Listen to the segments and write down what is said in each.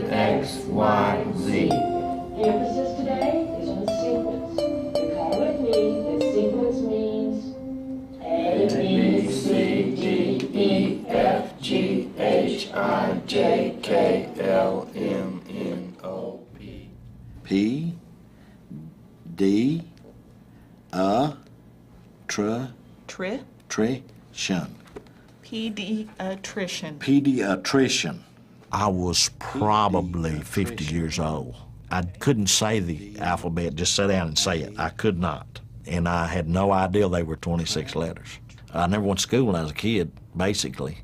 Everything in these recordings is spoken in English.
X, Y, Z. The emphasis today is on sequence. Recall with me that sequence means A, B, C, D, E, F, G, H, I, J, K, L, M, N, O, P. P, D, Trition. Pediatrician. Pediatrician. I was probably 50 years old. I couldn't say the alphabet, just sit down and say it. I could not. And I had no idea they were 26 letters. I never went to school when I was a kid, basically.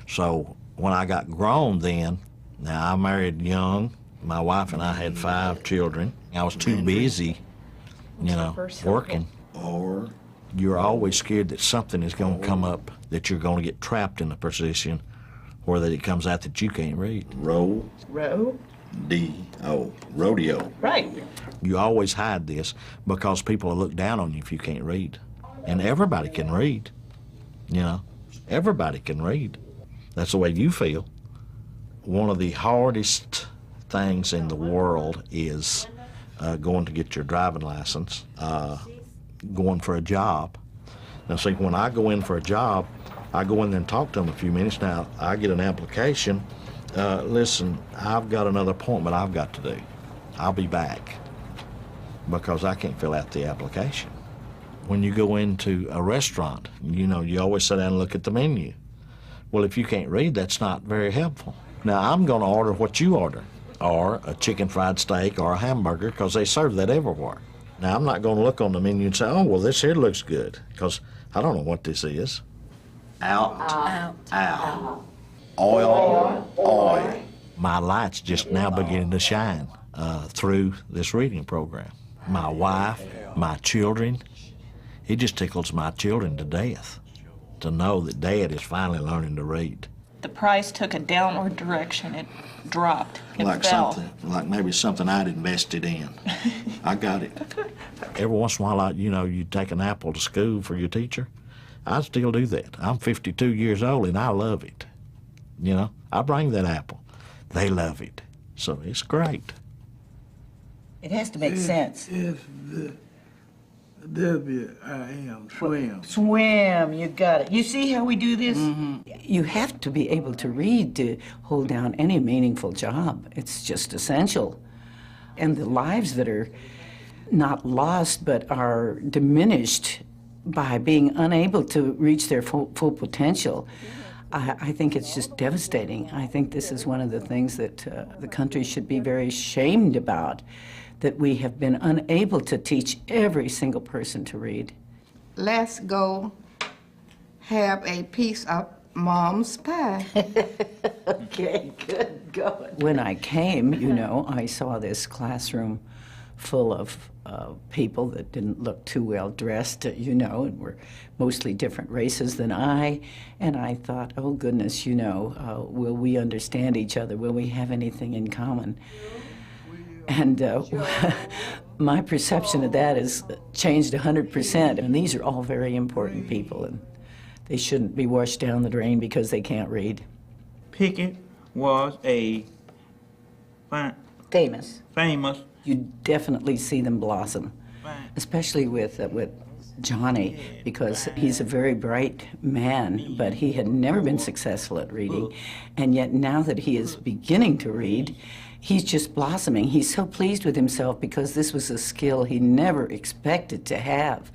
So when I got grown then, now I married young. My wife and I had 5 children. I was too busy, working. Or You're always scared that something is going to come up, that you're going to get trapped in a position where that it comes out that you can't read. row, Row. D-O, rodeo. Right. You always hide this because people will look down on you if you can't read. And everybody can read, Everybody can read. That's the way you feel. One of the hardest things in the world is going to get your driving license, going for a job. Now, see, when I go in for a job, I go in there and talk to them a few minutes. Now, I get an application. Listen, I've got another appointment I've got to do. I'll be back because I can't fill out the application. When you go into a restaurant, you always sit down and look at the menu. Well, if you can't read, that's not very helpful. Now, I'm going to order what you order, or a chicken fried steak or a hamburger, because they serve that everywhere. Now, I'm not going to look on the menu and say, oh, well, this here looks good, because I don't know what this is. Out. Oil. My light's just now beginning to shine through this reading program. My wife, my children, it just tickles my children to death to know that Dad is finally learning to read. The price took a downward direction. It dropped. It fell. Like maybe something I'd invested in. I got it. Every once in a while, you take an apple to school for your teacher. I still do that. I'm 52 years old and I love it. I bring that apple. They love it. So it's great. It has to make sense. It's the W-I-M, swim. Swim, you got it. You see how we do this? You have to be able to read to hold down any meaningful job. It's just essential. And the lives that are not lost but are diminished by being unable to reach their full potential, I think it's just devastating. I think this is one of the things that the country should be very ashamed about, that we have been unable to teach every single person to read. Let's go have a piece of Mom's pie. Okay, good going. When I came, I saw this classroom full of people that didn't look too well dressed, and were mostly different races than I. And I thought, oh goodness, will we understand each other? Will we have anything in common? And my perception of that has changed 100%. And these are all very important people, and they shouldn't be washed down the drain because they can't read. Pickett was a Famous. You definitely see them blossom, especially with Johnny, because he's a very bright man, but he had never been successful at reading. And yet now that he is beginning to read, he's just blossoming. He's so pleased with himself because this was a skill he never expected to have.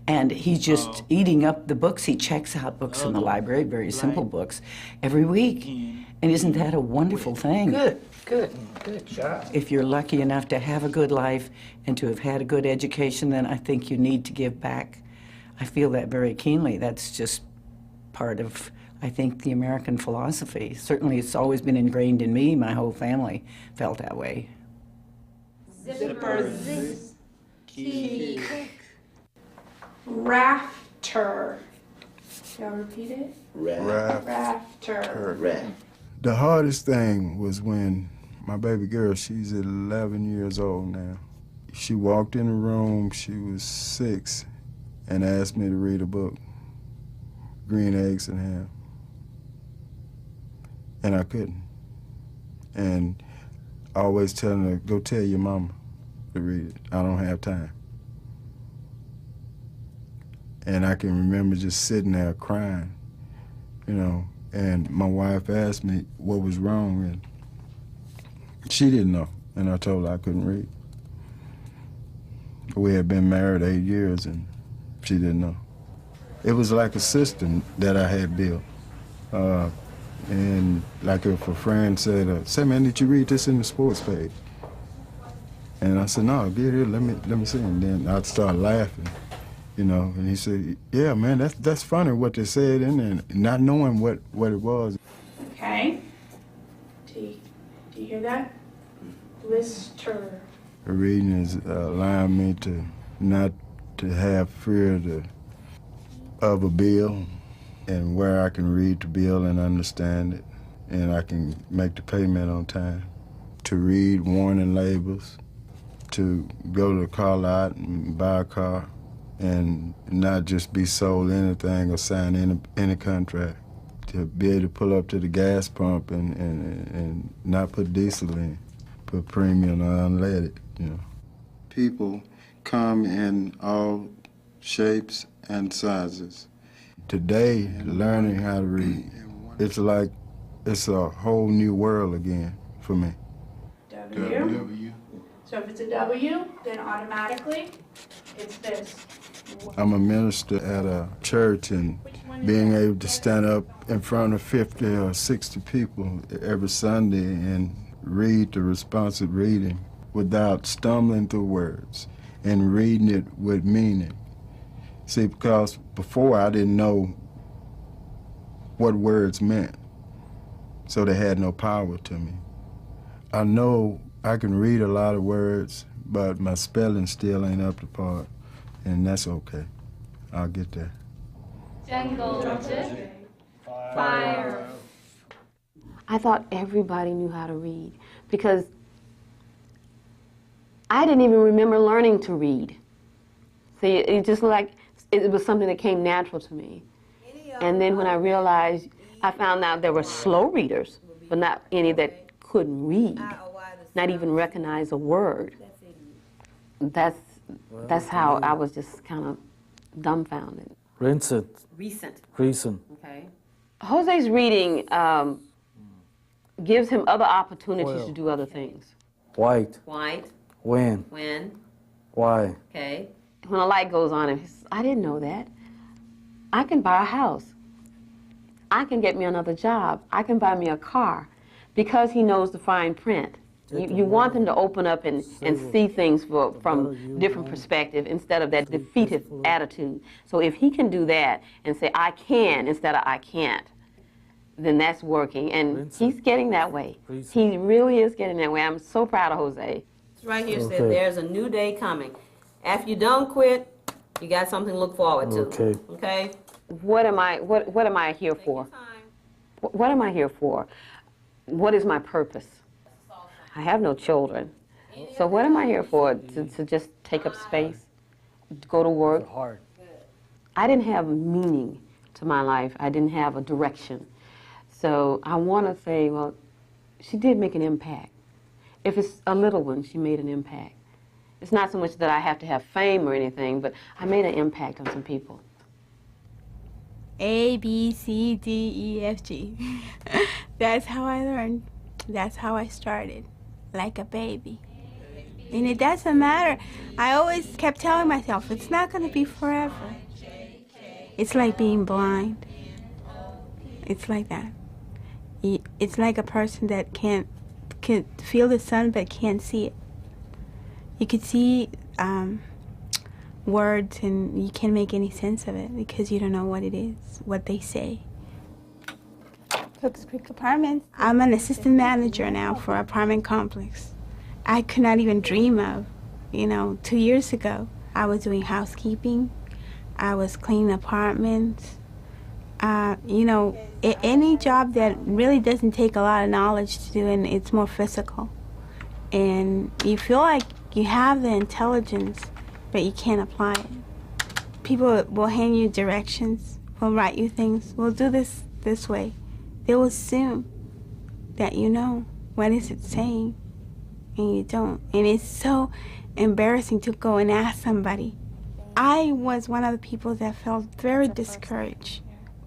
And he's just eating up the books. He checks out books in the library, very simple books, every week. And isn't that a wonderful thing? Good job. If you're lucky enough to have a good life and to have had a good education, then I think you need to give back. I feel that very keenly. That's just part of, I think, the American philosophy. Certainly it's always been ingrained in me. My whole family felt that way. Zipper, key, rafter. Y'all repeat it? Rafter. The hardest thing was when my baby girl, she's 11 years old now. She walked in the room, she was 6, and asked me to read a book, Green Eggs and Ham. And I couldn't. And always telling her, go tell your mama to read it. I don't have time. And I can remember just sitting there crying, you know, and my wife asked me what was wrong, and she didn't know, and I told her I couldn't read. We had been married 8 years, and she didn't know. It was like a system that I had built. And like if a friend said, say, man, did you read this in the sports page? And I said, no, get here, let me see. And then I'd start laughing, you know, and he said, yeah, man, that's funny what they said in there, not knowing what it was. Okay. Do you hear that? Lister. Reading is allowing me to not to have fear of a bill, and where I can read the bill and understand it, and I can make the payment on time. To read warning labels, to go to the car lot and buy a car, and not just be sold anything or sign any contract. To be able to pull up to the gas pump and not put diesel in, put premium or unleaded, you know. People come in all shapes and sizes. Today, learning how to read, it's like it's a whole new world again for me. W. So if it's a W, then automatically it's this. I'm a minister at a church, and being able to stand up in front of 50 or 60 people every Sunday and read the responsive reading without stumbling through words and reading it with meaning. See, because before I didn't know what words meant, so they had no power to me. I know I can read a lot of words, but my spelling still ain't up to par, and that's okay. I'll get there. Jungle, fire. I thought everybody knew how to read because I didn't even remember learning to read. See, it just like it was something that came natural to me. And then when I realized, I found out there were slow readers, but not any that couldn't read, not even recognize a word. That's how I was just kind of dumbfounded. Recent. Okay. Jose's reading gives him other opportunities to do other things. White. When. Why. Okay. When a light goes on, and he says, I didn't know that. I can buy a house. I can get me another job. I can buy me a car, because he knows the fine print. You want them to open up and see things from different perspective instead of that defeated attitude. So if he can do that and say, I can instead of I can't, then that's working. And he's getting that way. He really is getting that way. I'm so proud of Jose. Right here said there's a new day coming. After you don't quit, you got something to look forward to. Okay? What am I here for? What am I here for? What is my purpose? I have no children. So what am I here for? To just take up space, go to work? I didn't have meaning to my life. I didn't have a direction. So I want to say, well, she did make an impact. If it's a little one, she made an impact. It's not so much that I have to have fame or anything, but I made an impact on some people. A, B, C, D, E, F, G. That's how I learned. That's how I started, like a baby. And it doesn't matter. I always kept telling myself, it's not going to be forever. It's like being blind. It's like that. It's like a person that can feel the sun but can't see it. You could see words and you can't make any sense of it because you don't know what it is, what they say. Cooks Creek Apartments. I'm an assistant manager now for an apartment complex. I could not even dream of, 2 years ago, I was doing housekeeping. I was cleaning apartments. Any job that really doesn't take a lot of knowledge to do, and it's more physical. And you feel like you have the intelligence, but you can't apply it. People will hand you directions, will write you things, we'll do this way. They will assume that you know what is it saying, and you don't. And it's so embarrassing to go and ask somebody. I was one of the people that felt very discouraged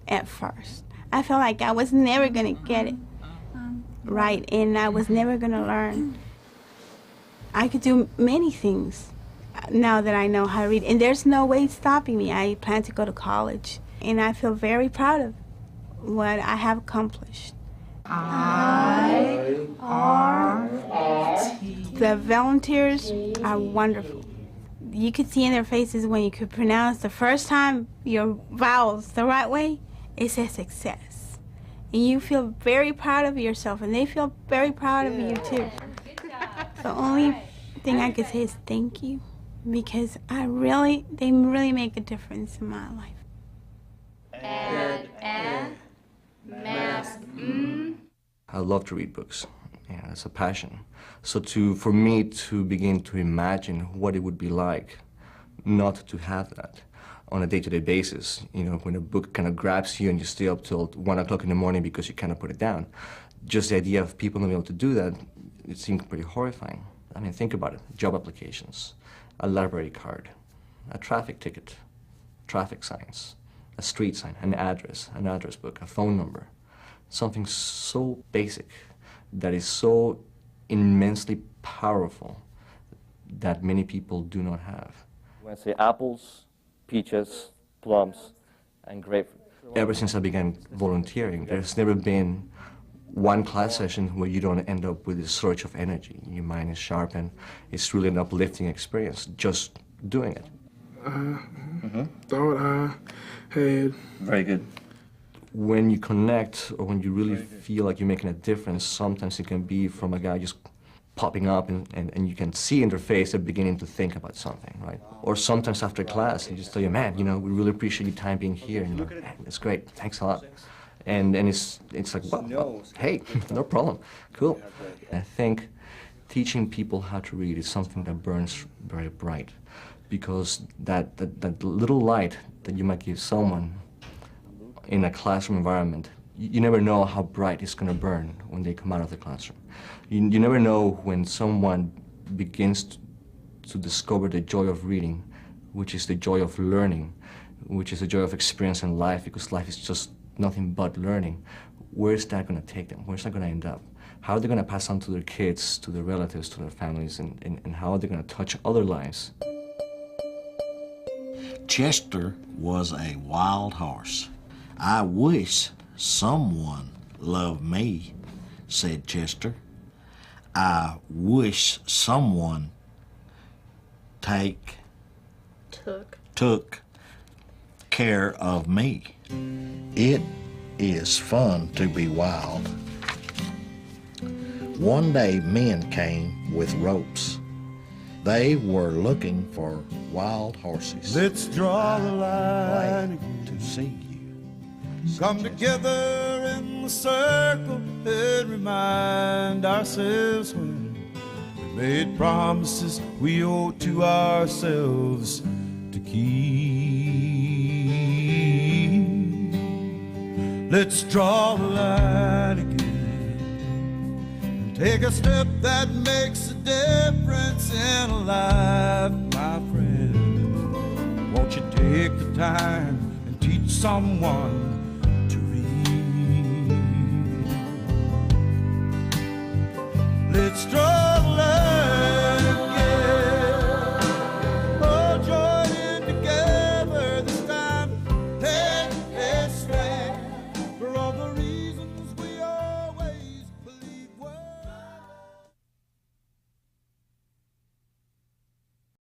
at first. I felt like I was never going to get it right, and I was never going to learn. I could do many things now that I know how to read, and there's no way stopping me. I plan to go to college, and I feel very proud of what I have accomplished. The volunteers are wonderful. You could see in their faces when you could pronounce the first time your vowels the right way, it's a success. And you feel very proud of yourself, and they feel very proud of you too. The only thing I could say is thank you, because they really make a difference in my life. I love to read books. Yeah, it's a passion. So for me to begin to imagine what it would be like not to have that on a day-to-day basis, you know, when a book kind of grabs you and you stay up till 1 o'clock in the morning because you cannot put it down. Just the idea of people not being able to do that, it seemed pretty horrifying. I mean, think about it. Job applications, a library card, a traffic ticket, traffic signs, a street sign, an address book, a phone number. Something so basic that is so immensely powerful that many people do not have. When I say apples, peaches, plums, and grapefruit. Ever since I began volunteering, there's never been one class session where you don't end up with this surge of energy. Your mind is sharpened. It's really an uplifting experience just doing it. Thought I had. Very good. When you connect or when you really feel like you're making a difference, sometimes it can be from a guy just popping up and you can see in their face they're beginning to think about something, right? Or sometimes after class, they just tell you, man, you know, we really appreciate your time being here. And you're like, man, that's great, thanks a lot. And it's like, well, hey, no problem, cool. I think teaching people how to read is something that burns very bright, because that little light that you might give someone in a classroom environment, you never know how bright it's going to burn when they come out of the classroom. You never know when someone begins to discover the joy of reading, which is the joy of learning, which is the joy of experience in life, because life is just nothing but learning. Where is that going to take them? Where's that going to end up? How are they going to pass on to their kids, to their relatives, to their families, and how are they going to touch other lives? Chester was a wild horse. I wish someone loved me, said Chester. I wish someone took care of me. It is fun to be wild. One day men came with ropes. They were looking for wild horses. Let's draw the line again to see you. Come together in the circle and remind ourselves when we made promises we owe to ourselves to keep. Let's draw the line again and take a step that makes a difference in a life, my friend. Won't you take the time and teach someone